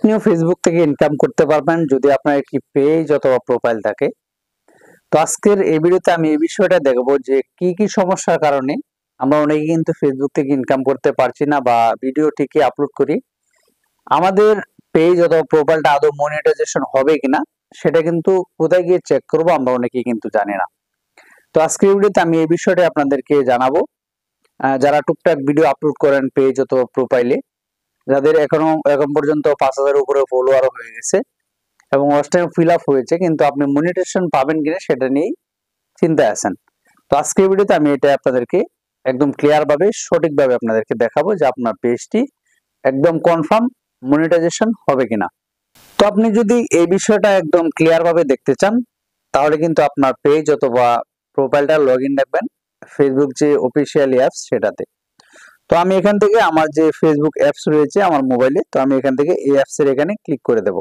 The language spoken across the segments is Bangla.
আপনিও ফেসবুক থেকে ইনকাম করতে পারবেন যদি আপনার একটি পেজ অথবা প্রোফাইল থাকে। তো আজকের এই ভিডিওতে আমি এই বিষয়টা দেখব যে কি কি সমস্যার কারণে আমরা অনেকে কিন্তু ফেসবুক থেকে ইনকাম করতে পারছি না বা ভিডিও ঠিকই আপলোড করি, আমাদের পেজ অথবা প্রোফাইলটা আদৌ মনিটাইজেশন হবে কিনা সেটা কিন্তু কোথায় গিয়ে চেক করব আমরা অনেকেই কিন্তু জানি না। তো আজকের ভিডিওতে আমি এই বিষয়টা আপনাদেরকে জানাবো। যারা টুকটাক ভিডিও আপলোড করেন পেজ অথবা প্রোফাইলে, যাদের এখন পর্যন্ত 5,000 উপরে ফলোয়ার হয়ে গেছে এবং ওয়াচ টাইম ফিল আপ হয়েছে, কিন্তু আপনি মনিটাইজেশন পাবেন কিনা সেটা নিয়েই চিন্তায় আছেন। তো আজকের ভিডিওতে আমি এটা আপনাদেরকে একদম ক্লিয়ার ভাবে সঠিকভাবে আপনাদেরকে দেখাবো যে আপনার পেজটি একদম কনফার্ম মনিটাইজেশন হবে কিনা। তো আপনি যদি এই বিষয়টা একদম ক্লিয়ার ভাবে দেখতে চান তাহলে কিন্তু আপনার পেজ অথবা প্রোফাইলটা লগ ইন রাখবেন ফেসবুক যে অফিসিয়াল অ্যাপস সেটাতে। তো আমি এখান থেকে আমার যে ফেসবুক অ্যাপস রয়েছে আমার মোবাইলে, তো আমি এখান থেকে এই অ্যাপস এর এখানে ক্লিক করে দেব।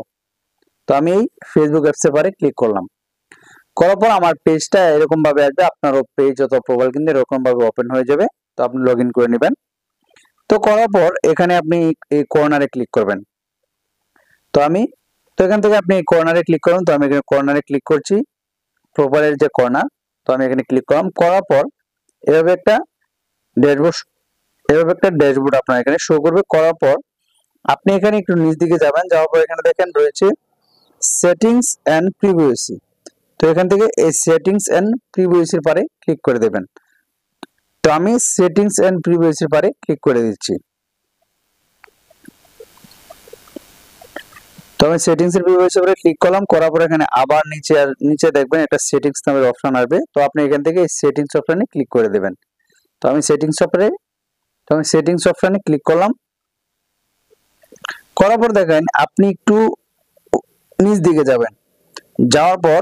তো আমি এই ফেসবুক অ্যাপসে পারে ক্লিক করলাম। করার পর আমার পেজটা এরকম ভাবে আসবে, আপনারও পেজ অথবা প্রোফাইল কিন্তু এরকম ভাবে ওপেন হয়ে যাবে। তো আপনি লগ ইন করে নেবেন। তো করার পর এখানে আপনি এই কর্নারে ক্লিক করবেন। তো এখান থেকে আপনি কর্নারে ক্লিক করুন। তো আমি এখানে কর্নারে ক্লিক করছি, প্রোফাইলের যে কর্নার। তো আমি এখানে ক্লিক করলাম। করার পর এভাবে একটা ড্যাশবোর্ড আপনার এখানে শো করবে। করার পর আপনি এখানে একটু নিচ দিকে যাবেন, যাওয়ার পর এখানে দেখেন রয়েছে সেটিংস এন্ড প্রিভিউসি। তো এখান থেকে এই সেটিংস এন্ড প্রিভিউসির পারে ক্লিক করে দেবেন। তো আমি সেটিংস এন্ড প্রিভিউসির পারে ক্লিক করে দিচ্ছি। তো আমি সেটিংস এর প্রিভিউসির পারে ক্লিক করলাম। করার পর এখানে আবার নিচে দেখবেন একটা সেটিংস নামের অপশন আসবে। তো আপনি এখান থেকে এই সেটিংস অপশনে ক্লিক করে দেবেন। তো আমি সেটিংস অপশনে ক্লিক করলাম। করার পর দেখেন আপনি একটু নিচ দিকে যাবেন, যাওয়ার পর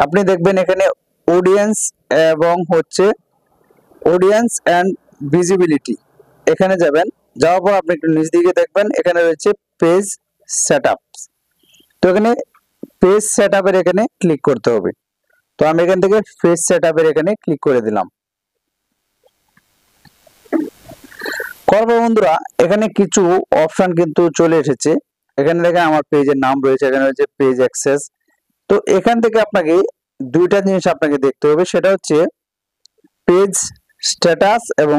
আপনি দেখবেন এখানে অডিয়েন্স এবং অডিয়েন্স এন্ড ভিজিবিলিটি, এখানে যাবেন। যাওয়ার পর আপনি একটু নিচ দিকে দেখবেন এখানে রয়েছে পেজ সেটআপ। তো এখানে পেজ সেটআপের এখানে ক্লিক করতে হবে। তো আমি এখান থেকে পেজ সেটআপের এখানে ক্লিক করে দিলাম। করবো বন্ধুরা, এখানে কিছু অপশন কিন্তু চলে এসেছে। এখানে দেখেন আমার পেজের নাম রয়েছে, এখানে রয়েছে পেজ অ্যাক্সেস। তো এখান থেকে আপনাকে দুইটা জিনিস আপনাকে দেখতে হবে, সেটা হচ্ছে পেজ স্ট্যাটাস এবং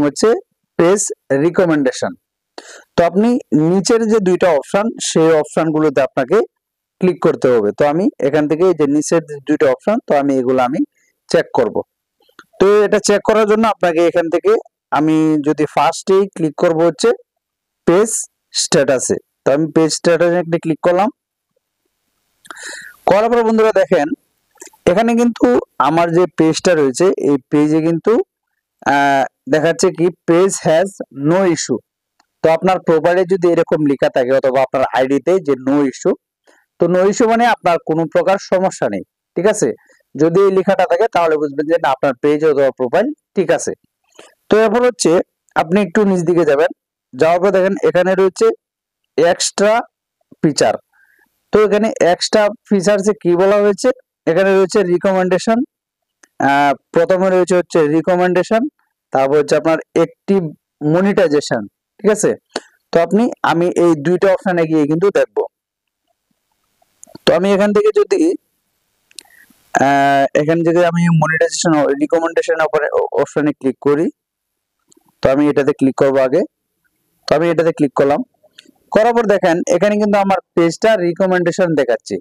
পেজ রিকমেন্ডেশন। তো আপনি নিচের যে দুইটা অপশন সেই অপশনগুলোতে আপনাকে ক্লিক করতে হবে। তো আমি এখান থেকে যে নিচের দুইটা অপশন, তো আমি এগুলো চেক করব। তো এটা চেক করার জন্য আপনাকে এখান থেকে আমি যদি ফার্স্টেই ক্লিক করব পেজ স্ট্যাটাসে। তো আমি পেজ স্ট্যাটাসে ক্লিক করলাম। করার পর বন্ধুরা দেখেন এখানে কিন্তু আমার যে পেজটা রয়েছে এই পেজে কিন্তু দেখাচ্ছে কি পেজ হ্যাজ নো ইস্যু। তো আপনার প্রোফাইলে যদি এরকম লেখা থাকে অথবা আপনার আইডিতে যে নো ইস্যু, তো নো ইস্যু মানে আপনার কোনো প্রকার সমস্যা নেই, ঠিক আছে। যদি এই লেখাটা থাকে তাহলে বুঝবেন যে না, আপনার পেজ অথবা প্রোফাইল ঠিক আছে। তো এরপর আপনি একটু নিচ দিকে যাবেন, যাওয়ার পর দেখেন এখানে রয়েছে এক্সট্রা ফিচার। তো এখানে এক্সট্রা ফিচারসে কি বলা হয়েছে, এখানে রয়েছে রিকমেন্ডেশন। প্রথমে রয়েছে রিকমেন্ডেশন, তারপর আপনার অ্যাক্টিভ মনিটাইজেশন, ঠিক আছে। তো আমি এই দুইটা অপশনে গিয়ে কিন্তু দেখব। তো আমি এখান থেকে যদি আমি মনিটাইজেশন রিকমেন্ডেশন অপশনে ক্লিক করি, তো আমি এটাতে ক্লিক করব আগে। তো আমি এটাতে ক্লিক করলাম। করার পর দেখেন এখানে কিন্তু আমার পেজটা রিকমেন্ডেশন দেখাচ্ছে।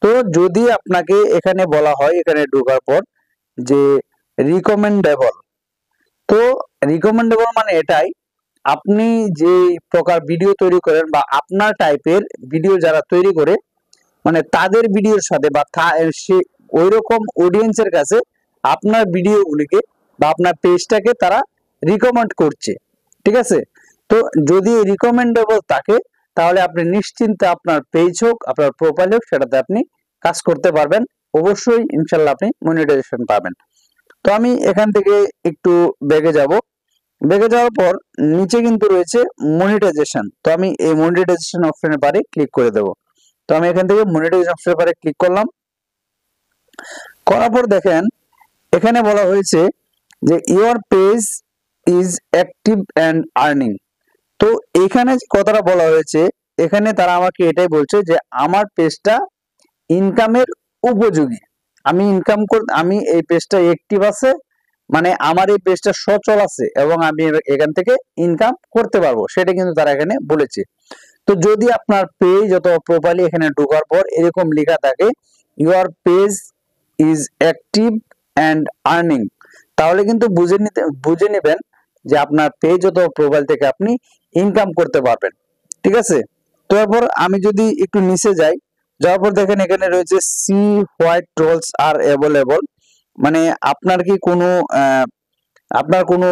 তো যদি আপনাকে এখানে বলা হয় এখানে ঢোকার পর যে রিকমেন্ডেবল, তো রিকমেন্ডেবল মানে এটাই, আপনি যে প্রকার ভিডিও তৈরি করেন বা আপনার টাইপের ভিডিও যারা তৈরি করে, মানে তাদের ভিডিওর সাথে বা ওই রকম অডিয়েন্সের কাছে আপনার ভিডিওগুলিকে বা আপনার পেজটাকে তারা রিকমেন্ড করছে, ঠিক আছে। তো যদি রিকমেন্ডেবল থাকে তাহলে আপনি নিশ্চিন্তে আপনার পেজ হোক আপনার প্রোফাইল হোক সেটাতে আপনি কাজ করতে পারবেন, অবশ্যই ইনশাল্লাহ আপনি মনিটাইজেশন পাবেন। তো আমি এখান থেকে একটু বেগে যাব, বেগে যাওয়ার পর নিচে কিন্তু রয়েছে মনিটাইজেশন। তো আমি এই মনিটাইজেশন অপশনের পারে ক্লিক করে দেব। তো আমি এখান থেকে মনিটাইজেশন অপশনের পারে ক্লিক করলাম। করার পর দেখেন এখানে বলা হয়েছে যে your page is active and earning. তো এখানে কথাটা বলা হয়েছে এখানে তারা আমাকে এটাই বলছে যে আমার পেজটা ইনকামের উপযোগী, আমি এই পেজটা অ্যাক্টিভ আছে, মানে আমার এই পেজটা সচল আছে এবং আমি এখান থেকে ইনকাম করতে পারবো, সেটা কিন্তু তারা এখানে বলেছে। তো যদি আপনার পেজ অথবা প্রোফাইলে এখানে ঢোকার পর এরকম লেখা থাকে your page is active and earning, তাহলে কিন্তু বুঝে নেবেন যে আপনার পেজ অথবা প্রোফাইল থেকে আপনি ইনকাম করতে পারবেন। ঠিক আছে, তো এরপর আমি যদি একটু নিচে যাই, যাওয়ার পর দেখেন এখানে রয়েছে সি হোয়াইট ট্রোলস আর অ্যাভেলেবল, মানে আপনার কোনো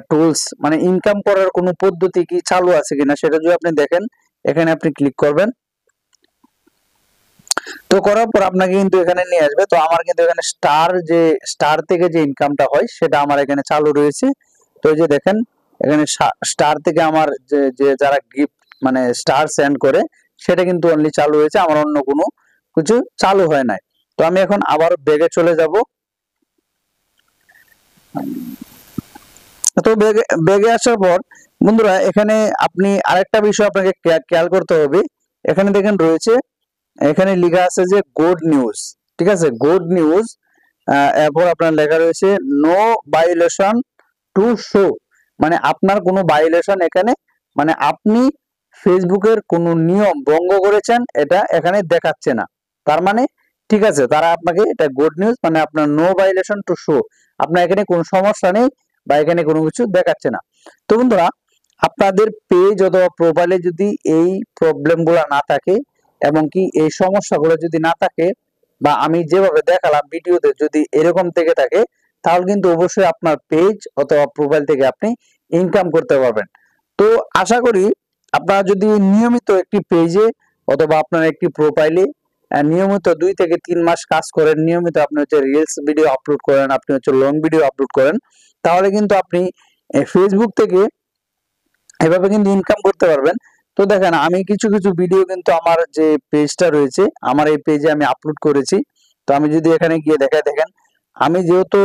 টুলস মানে ইনকাম করার কোনো পদ্ধতি কি চালু আছে কিনা সেটা যদি আপনি দেখেন, এখানে আপনি ক্লিক করবেন। তো করার পর আপনাকে কিন্তু এখানে নিয়ে আসবে। তো আমার কিন্তু এখানে স্টার থেকে যে ইনকামটা হয় সেটা আমার এখানে চালু রয়েছে। তো এই যে দেখেন এখানে স্টার থেকে আমার যে যারা গিফট মানে স্টার সেন্ড করে সেটা কিন্তু অনলি চালু হয়েছে, আমার অন্য কোনো কিছু চালু হয় নাই। তো আমি এখন আবার ব্যাগে চলে যাব। তো ব্যাগে আসার পর বন্ধুরা এখানে আপনি আরেকটা বিষয় আপনাকে খেয়াল করতে হবে, এখানে দেখেন রয়েছে, এখানে লেখা আছে যে গুড নিউজ। ঠিক আছে, গুড নিউজ, এরপর আপনার লেখা রয়েছে নো ভায়োলেশন টু শো, মানে আপনার কোনো ভায়োলেশন এখানে, মানে আপনি ফেসবুকের কোনো নিয়ম ভঙ্গ করেছেন এটা এখানে দেখাচ্ছে না। তার মানে ঠিক আছে, তারা আপনাকে এটা গুড নিউজ, মানে আপনার নো ভায়োলেশন টু শো, আপনার এখানে কোনো সমস্যা নেই বা এখানে কোনো কিছু দেখাচ্ছে না। তো বন্ধুরা আপনাদের পেজ অথবা প্রোফাইলে যদি এই প্রবলেমগুলো না থাকে এবং কি এই সমস্যাগুলো যদি না থাকে বা আমি যেভাবে দেখালাম ভিডিওতে যদি এরকম থেকে থাকে, তাহলে কিন্তু অবশ্যই আপনার পেজ অথবা প্রোফাইল থেকে আপনি ইনকাম করতে পারবেন। তো আশা করি আপনারা যদি নিয়মিত একটি পেজে অথবা আপনার একটি প্রোফাইলে নিয়মিত 2 থেকে 3 মাস কাজ করেন, নিয়মিত আপনি হচ্ছে রিলস ভিডিও আপলোড করেন, আপনি হচ্ছে লং ভিডিও আপলোড করেন, তাহলে কিন্তু আপনি ফেসবুক থেকে এভাবে কিন্তু ইনকাম করতে পারবেন। তো দেখেন আমি কিছু কিছু ভিডিও কিন্তু আমার যে পেজটা রয়েছে আমার এই পেজে আমি আপলোড করেছি। তো আমি যদি এখানে গিয়ে দেখাই, দেখেন আমি যেহেতু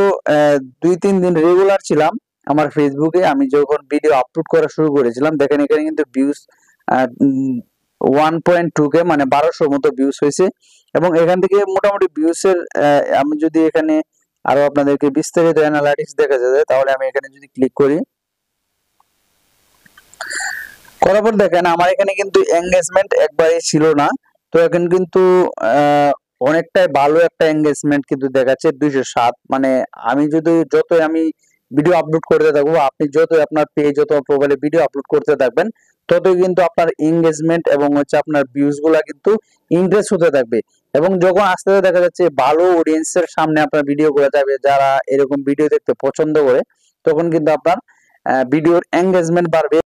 2-3 দিন রেগুলার ছিলাম আমার ফেসবুকে, আমি যখন ভিডিও আপলোড করা শুরু করেছিলাম, দেখেন এখানে কিন্তু ভিউজ 1.2K মানে 1200 মতো ভিউজ হয়েছে। এবং এখান থেকে মোটামুটি ভিউসের আমি যদি এখানে আরো আপনাদেরকে বিস্তারিত অ্যানালাইটিক্স দেখা যায়, তাহলে আমি এখানে যদি ক্লিক করি, করার পর দেখেন আমার এখানে কিন্তু এঙ্গেজমেন্ট একবারই ছিল না। তো এখন কিন্তু অনেকটাই ভালো একটা এঙ্গেজমেন্ট কিন্তু দেখাচ্ছে 207, মানে আমি যতই আমি ভিডিও আপলোড করতে থাকবো, আপনি যতই আপনার পেজ অথবা প্রোফাইলে ভিডিও আপলোড করতে থাকবেন, ততই কিন্তু আপনার এঙ্গেজমেন্ট এবং হচ্ছে আপনার ভিউজ গুলা কিন্তু ইনক্রিজ হতে থাকবে। এবং যখন আস্তে আস্তে দেখা যাচ্ছে ভালো অডিয়েন্সের সামনে আপনার ভিডিও গুলো যাবে, যারা এরকম ভিডিও দেখতে পছন্দ করে, তখন কিন্তু আপনার ভিডিওর এঙ্গেজমেন্ট বাড়বে।